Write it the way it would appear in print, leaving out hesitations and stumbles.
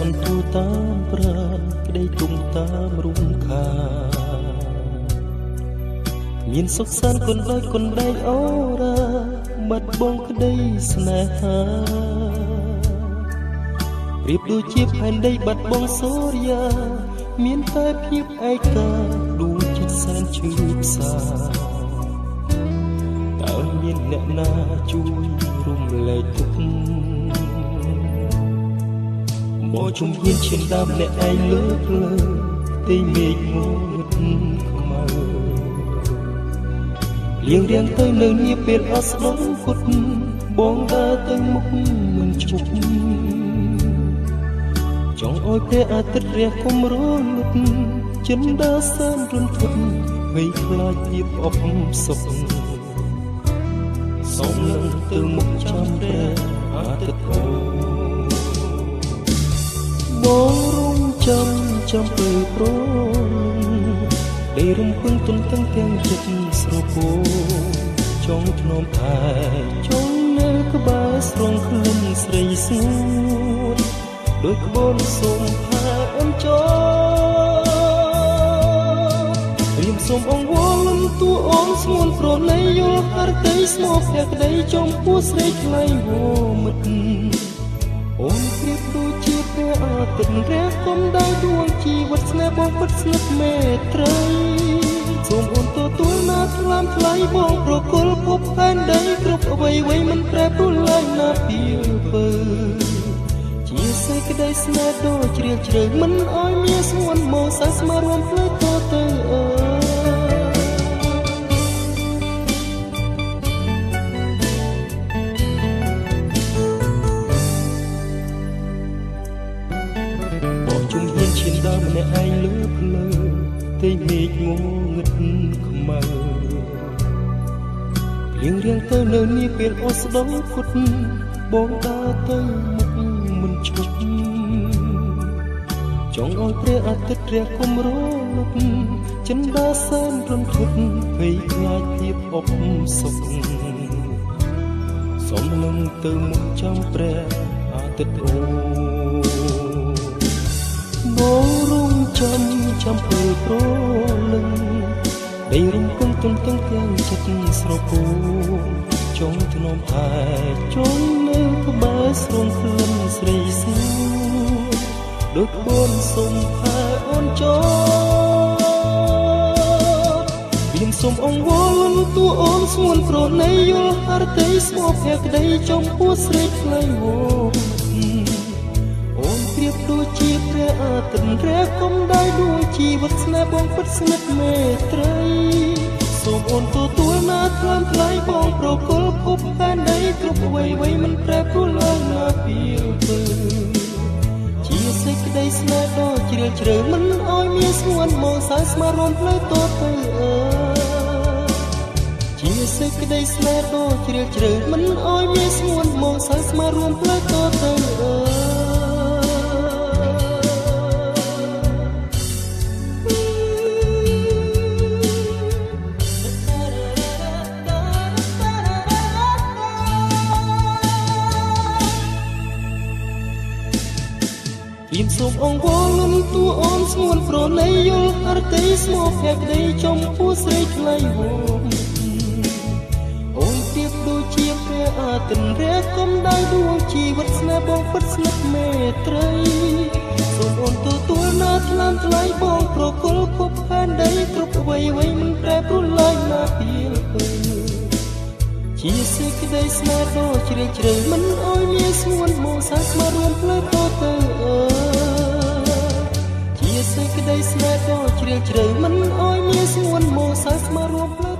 អន់ទូតាមប្រាណក្តីទុំតាមរុំខាមានសុខសាន្តគុណដោយគុណដែកអូរាបាត់បងក្តីស្នេហាប្រៀបដូចជាផែនដីបាត់បងសូរិយាមានតែភាពឯកាដួងចិត្តសែនឈឺផ្សាតើមានអ្នកណាជួយរំលែកទុក្ខមកជំហានឈានដើមអ្នកឯងលើភ្លើទីមេឃងងឹតខ្មៅលៀងរៀងទៅនៅនាពេលអស្ដងគុតបងដើរទៅមុខមិនឈប់ចង់ឲ្យព្រះអាទិត្យរះគំរលត់ចិនដើរសែនរន្ធត់ភ័យខ្លាចទៀតអបសុខសូមនឹងទៅមុខចាំព្រះអាទិត្យបងរំចាំពើប្រដែលរំពឹងទុនទាំងចិត្តស្រពោចង់ធ្នមថែចង់នៅក្បែរស្រងក្លិនស្រីស្ងួនដោយក្បូនសូមផែអូនចោរៀមសូមអង្វរលំតួអូនស្ងួនប្រណីយល់ហរតីស្មោះភក្តីចំពោះស្រីថ្លៃវមិត្តអូនព្រៀបដូចជាព្រះអាទិត្យរះគំដោយដួងជីវិតស្នេហ៍បងពិតស្និទ្ធមេត្រីសូមអូនទទួលណាថ្លាមថ្លៃបងប្រគល់ភពផែនដីគ្រប់អ្វីមិនប្រែប្រួលឡើយណាពីពើជាសេចក្តីស្នេហ៍ដ៏ជ្រាលជ្រៅមិនអោយមានស្ងួនមកសាស្មារួមផ្លូវតទៅជំហានឈានដល់ម្នាក់ឯងលើភ្លើទីមេឃងងឹតខ្មៅលៀងរៀងទៅនៅនាពេលអស្ដងគុតបងដើរទៅមុខមិនឈប់ចង់ឲ្យព្រះអាទិត្យរះគំរលត់ចិនដើរសែនរន្ធត់ភ័យខ្លាចភាពអបសុខសូមនឹងទៅមុខចាំព្រះអាទិត្យអូបងរំចាំពើប្រលឹងដីរំពឹងទុនទាំងចិត្តស្រពោចង់ធ្នមថែចង់នៅក្បែរស្រងក្លិនស្រីស្ងួនដូចក្បូនសុំផែអូនចោរៀងសុំអង្វរលំតួអូនស្ងួនប្រណីយល់ហរតីស្មោះភក្តីចំពោះស្រីថ្លៃវប្រៀបដូចជាព្រះអាទិត្យរះគំដោយដួងជីវិតស្នេហ៍បងពិតស្និទ្ធមេត្រីសូមអូនទទួលណាថ្លាមថ្លៃបងប្រគល់ភពផែនដីគ្រប់អ្វីមិនប្រែប្រួលឡើយណាពីពើជាសេចក្តីស្នេហ៍ដ៏ជ្រាលជ្រៅមិនអោយមានស្ងួនមកសាស្មារួមផ្លូវតទៅជាសេចក្តីស្នេហ៍ដ៏ជ្រាលជ្រៅមិនអោយមានស្ងួនមកសាស្មារួមផ្លូវតទៅរៀមសូមអង្វរលំតួអូនស្ងួនប្រណីយល់ហរតីស្មោះភក្តីចំពោះស្រីថ្លៃវអូនព្រៀបដូចជាព្រះអាទិត្យរះគំដោយដួងជីវិតស្នេហ៍បងពិតស្និទ្ធមេត្រីសូមអូនទទួលណាថ្លាមថ្លៃបងប្រគល់ភពផែនដីគ្រប់អ្វីមិនប្រែប្រួលឡើយណាពីពើជាសេចក្តីស្នេហ៍ដ៏ជ្រាលជ្រៅមិនអោយមានស្ងួនមកសាស្មារួមផ្លូវតទៅជាសេចក្តីស្នេហ៍ដ៏ជ្រាលជ្រៅមិនអោយមានស្ងួនមកសាស្មារួមផ្លូវ